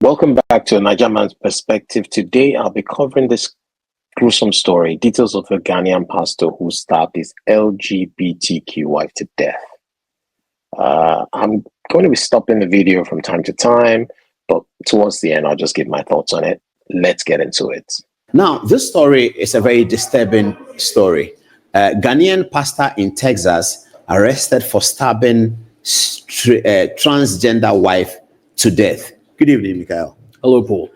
Welcome back to Naijaman's Perspective. Today, I'll be covering this gruesome story, details of a Ghanaian pastor who stabbed his LGBTQ wife to death. I'm going to be stopping the video from time to time, but towards the end, I'll just give my thoughts on it. Let's get into it. Now, this story is a very disturbing story. Ghanaian pastor in Texas arrested for stabbing transgender wife to death. Good evening, Michael. Hello, Paul.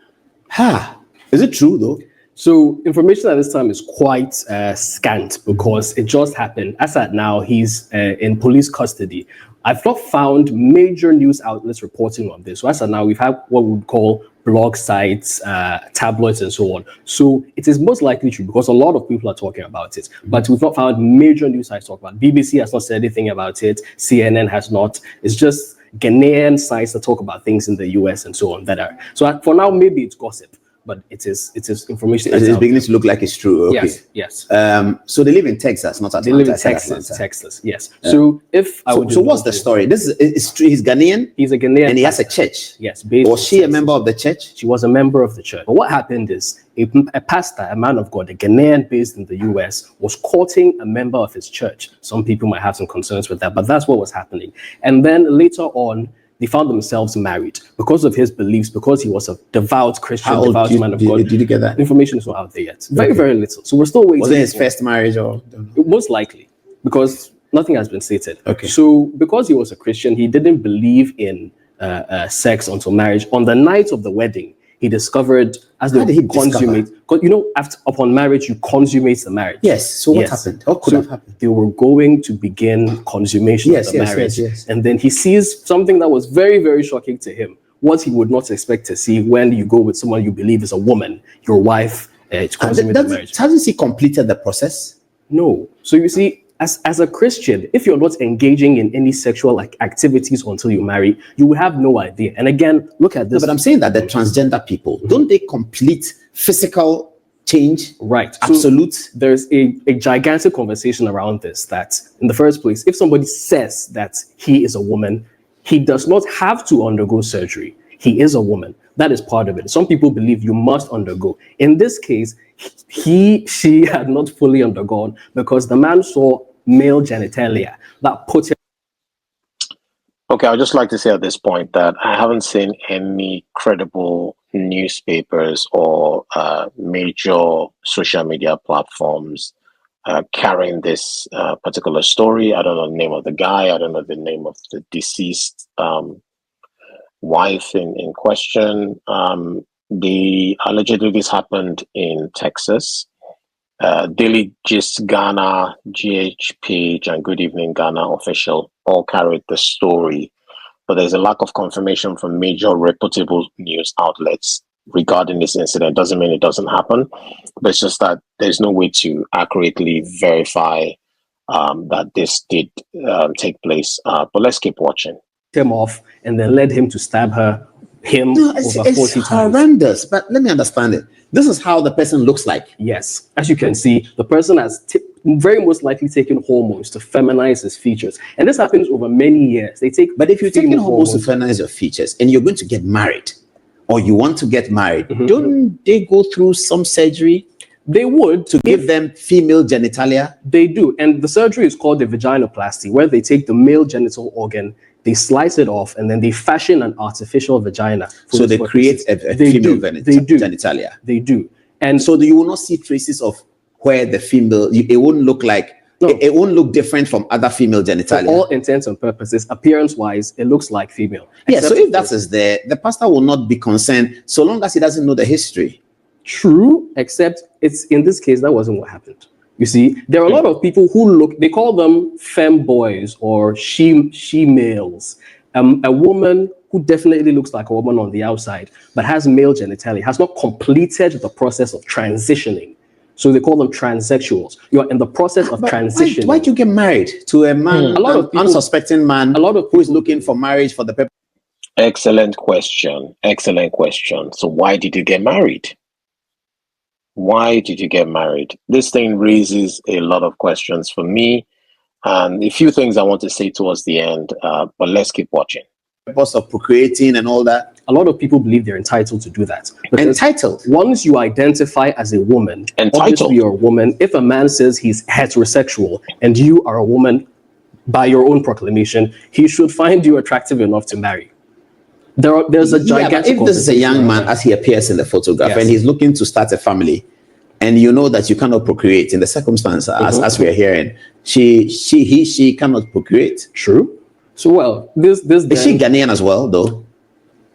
Is it true, though? So information at this time is quite scant because it just happened. As at now, he's in police custody. I've not found major news outlets reporting on this. So as at now, we've had what we would call blog sites, tabloids, and so on. So it is most likely true because a lot of people are talking about it. But we've not found major news sites talk about it. BBC has not said anything about it. CNN has not. It's just Ghanaian sites that talk about things in the US and so on that are. So for now, maybe it's gossip, but it is information. It's beginning to look like it's true. Okay. Yes. So they live in Texas, not Atlanta. They live in Texas. Yes. So if I would. So what's the story? This is true. He's Ghanaian. He's a Ghanaian, and he has a church. Yes. Was she a member of the church? She was a member of the church. But what happened is a pastor, a man of God, a Ghanaian based in the US, was courting a member of his church. Some people might have some concerns with that, but that's what was happening. And then later on, they found themselves married because of his beliefs, because he was a devout Christian, devout man of God. Did you get that? Information is not out there yet. Very, very little. So we're still waiting. Was it his first marriage or? Most likely, because nothing has been stated. Okay. So because he was a Christian, he didn't believe in sex until marriage. On the night of the wedding, he discovered as they consummate. Because upon marriage, you consummate the marriage. Yes. So what happened? What could have happened? They were going to begin consummation of the marriage. Yes. And then he sees something that was very, very shocking to him. What he would not expect to see when you go with someone you believe is a woman, your wife, to consummate the marriage. Hasn't he completed the process? No. So you see, as a Christian, if you're not engaging in any sexual activities until you marry, you will have no idea. And again, look at this. No, but I'm saying that the transgender people, don't they complete physical change? Right. Absolute. So there's a gigantic conversation around this, that in the first place, if somebody says that he is a woman, he does not have to undergo surgery. He is a woman. That is part of it. Some people believe you must undergo. In this case, she had not fully undergone because the man saw male genitalia that put him. Okay, I'd just like to say at this point that I haven't seen any credible newspapers or major social media platforms carrying this particular story. I don't know the name of the guy. I don't know the name of the deceased wife in question. Allegedly this happened in Texas. Daily Gist Ghana, GH page, and Good Evening Ghana official all carried the story, but there's a lack of confirmation from major reputable news outlets regarding this incident. Doesn't mean it doesn't happen, but it's just that there's no way to accurately verify that this did take place. But let's keep watching. Him off and then led him to stab him over 40 times. Horrendous, but let me understand it. This is how the person looks like. Yes. As you can see, the person has very most likely taken hormones to feminize his features. And this happens over many years. But if you're taking hormones to feminize your features and you're going to get married or you want to get married, don't they go through some surgery? They would. To give them female genitalia? They do. And the surgery is called a vaginoplasty, where they take the male genital organ, they slice it off, and then they fashion an artificial vagina. So they create a female genitalia. They do. And so you will not see traces of where the female, it won't look like, it won't look different from other female genitalia. For all intents and purposes, appearance-wise, it looks like female. Yeah, so if that is there, the pastor will not be concerned so long as he doesn't know the history. True, except it's in this case, that wasn't what happened. You see, there are a lot of people who they call them femboys or she males. A woman who definitely looks like a woman on the outside, but has male genitalia, has not completed the process of transitioning. So they call them transsexuals. You're in the process of transitioning. Why do you get married to a man, an unsuspecting man, who is looking for marriage for the purpose? Excellent question. Excellent question. So why did you get married? Why did you get married? This thing raises a lot of questions for me, and a few things I want to say towards the end, but let's keep watching. Purpose of procreating and all that. a lot of people believe they're entitled to do that. Entitled? Once you identify as a woman, Entitled. obviously you're a woman. If a man says he's heterosexual and you are a woman by your own proclamation, he should find you attractive enough to marry. There's a gigantic. But if this is a young man, as he appears in the photograph, Yes. and he's looking to start a family, and you know that you cannot procreate in the circumstance, as we are hearing, she cannot procreate. True. So, well, this Is she Ghanaian as well, though?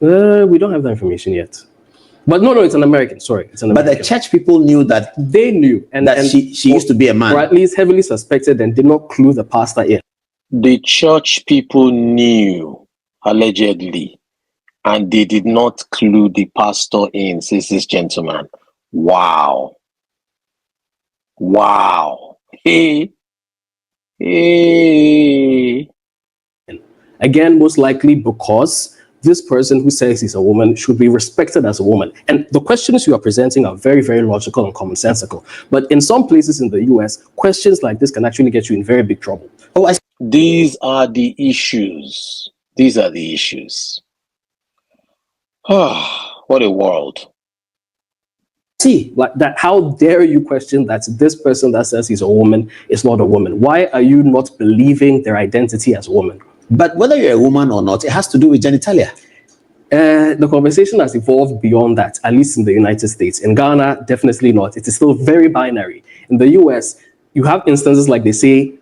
we don't have that information yet. But no, it's an American. Sorry, it's an But American. the church people knew that They knew, and she used to be a man, or at least heavily suspected, and did not clue the pastor in. The church people knew, allegedly, and they did not clue the pastor in, says this gentleman. Wow. Wow. Hey. Again, most likely because this person who says he's a woman should be respected as a woman. And the questions you are presenting are very, very logical and commonsensical. But in some places in the US, questions like this can actually get you in very big trouble. These are the issues. These are the issues. What a world. See, like that, how dare you question that this person that says he's a woman is not a woman? Why are you not believing their identity as a woman? But whether you're a woman or not, it has to do with genitalia. The conversation has evolved beyond that, at least in the United States. In Ghana, definitely not. It is still very binary. In the US, you have instances like they say,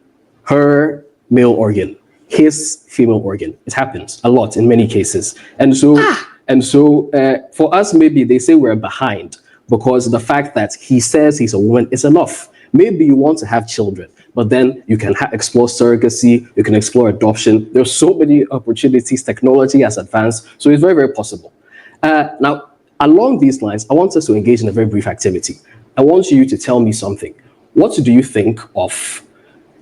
her male organ, his female organ. It happens a lot in many cases. And so, for us, maybe they say we're behind because the fact that he says he's a woman is enough. Maybe you want to have children, but then you can explore surrogacy, you can explore adoption. There's so many opportunities, technology has advanced, so it's very, very possible. Now, along these lines, I want us to engage in a very brief activity. I want you to tell me something. What do you think of,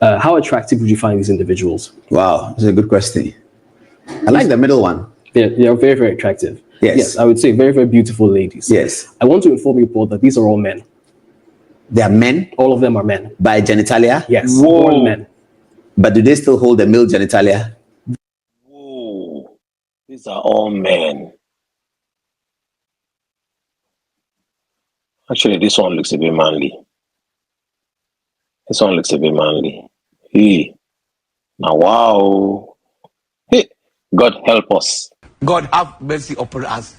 how attractive would you find these individuals? Wow, that's a good question. I like the middle one. They're very, very attractive. Yes. I would say very, very beautiful ladies. Yes. I want to inform you, Paul, that these are all men. They are men? All of them are men. By genitalia? Yes, Whoa. all men. But do they still hold the male genitalia? Whoa. These are all men. Actually, this one looks a bit manly. This one looks a bit manly. Hey. Now, wow. Hey. God help us. God have mercy upon us.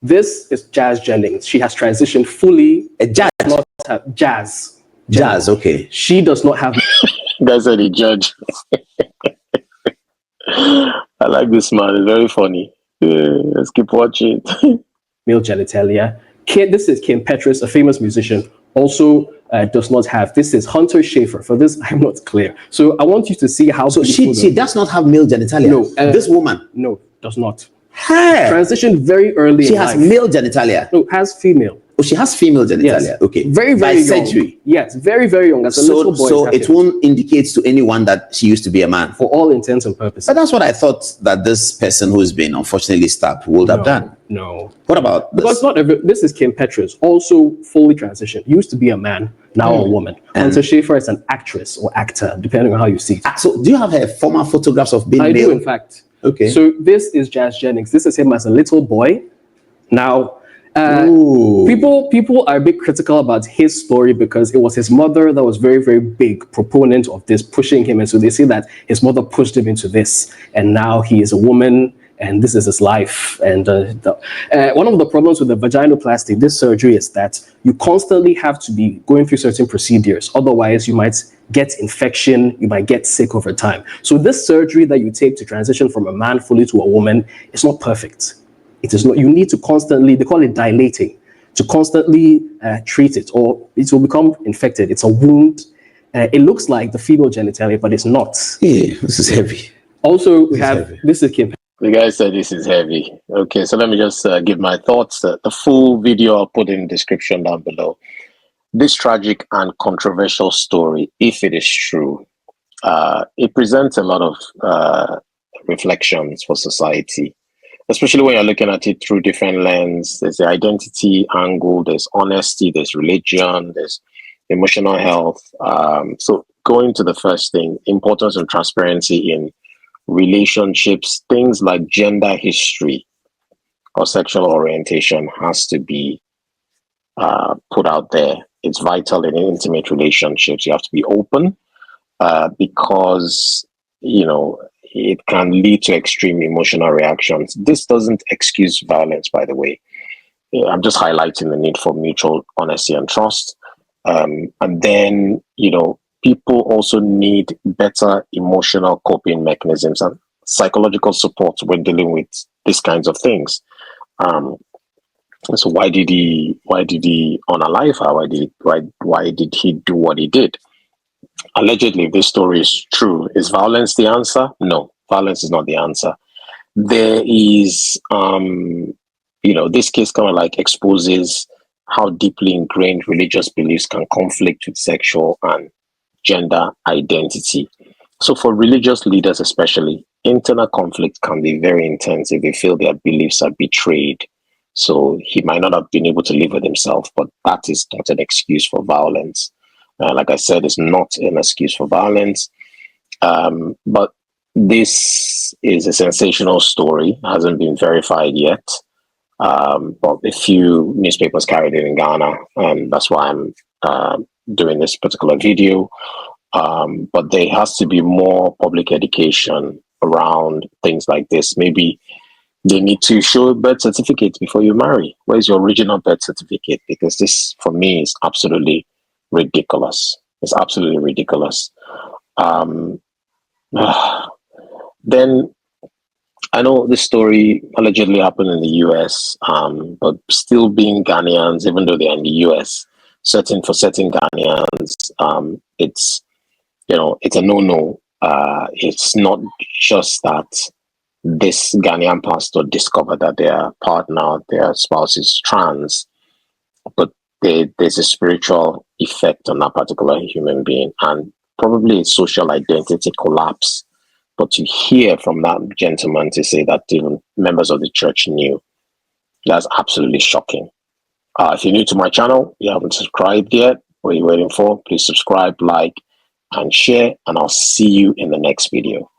This is Jazz Jennings. She has transitioned fully. A judge? Not have Jazz. Jazz, okay. She does not have That's a the judge. I like this man. It's very funny. Yeah, let's keep watching. male genitalia. This is Kim Petras, a famous musician, also does not have. This is Hunter Schafer. For this, I'm not clear. So I want you to see how. So she does not have male genitalia? No. This woman? No, does not. Her? Transitioned very early She in has life. male genitalia? No, has female. Oh, she has female genitalia. Yes. Okay. Very, very By young. surgery. Yes, very, very young. As a little boy. So it won't indicate to anyone that she used to be a man. For all intents and purposes. But that's what I thought that this person who's been unfortunately stabbed would have done. No. What about this? Because not every, this is Kim Petras, also fully transitioned. Used to be a man, now a woman. Hunter Schafer is an actress or actor, depending on how you see it. So do you have her former photographs of being I male? do, in fact. Okay. So this is Jazz Jennings. This is him as a little boy. Now, people are a bit critical about his story because it was his mother that was very, very big proponent of this, pushing him. And so they say that his mother pushed him into this. And now he is a woman and this is his life. And one of the problems with the vaginoplasty, this surgery, is that you constantly have to be going through certain procedures. Otherwise, you might get infection, you might get sick over time. So this surgery that you take to transition from a man fully to a woman is not perfect. It is not. You need to constantly, they call it dilating, to constantly treat it or it will become infected. It's a wound. It looks like the female genitalia, but it's not. Yeah, this is heavy. Also, we have, this is Kim. The guy said this is heavy. Okay, so let me just give my thoughts. The full video I'll put in the description down below. This tragic and controversial story, if it is true, it presents a lot of reflections for society, especially when you're looking at it through different lenses. There's the identity angle, there's honesty, there's religion, there's emotional health. So going to the first thing, importance of transparency in relationships, things like gender history or sexual orientation has to be put out there. It's vital in intimate relationships. You have to be open because, you know, it can lead to extreme emotional reactions. This doesn't excuse violence, by the way. I'm just highlighting the need for mutual honesty and trust. And then, you know, people also need better emotional coping mechanisms and psychological support when dealing with these kinds of things. So why did he unalive her? Why did he do what he did? Allegedly, if this story is true, is violence the answer? No, violence is not the answer. There is, you know, this case kind of like exposes how deeply ingrained religious beliefs can conflict with sexual and gender identity. So for religious leaders especially, internal conflict can be very intense if they feel their beliefs are betrayed. So he might not have been able to live with himself, but that is not an excuse for violence. Like I said, it's not an excuse for violence. But this is a sensational story, hasn't been verified yet. But a few newspapers carried it in Ghana, and that's why I'm doing this particular video. But there has to be more public education around things like this. Maybe they need to show birth certificates before you marry. Where's your original birth certificate? Because this, for me, is absolutely ridiculous. It's absolutely ridiculous. Then I know this story allegedly happened in the US, but still being Ghanaians, even though they're in the US, certain Ghanaians, it's, you know, it's a no-no. It's not just that this Ghanaian pastor discovered that their partner, their spouse is trans, but there's a spiritual effect on that particular human being and probably a social identity collapse. But to hear from that gentleman to say that even members of the church knew, that's absolutely shocking. If you're new to my channel, you haven't subscribed yet, what are you waiting for? Please subscribe, like, and share, and I'll see you in the next video.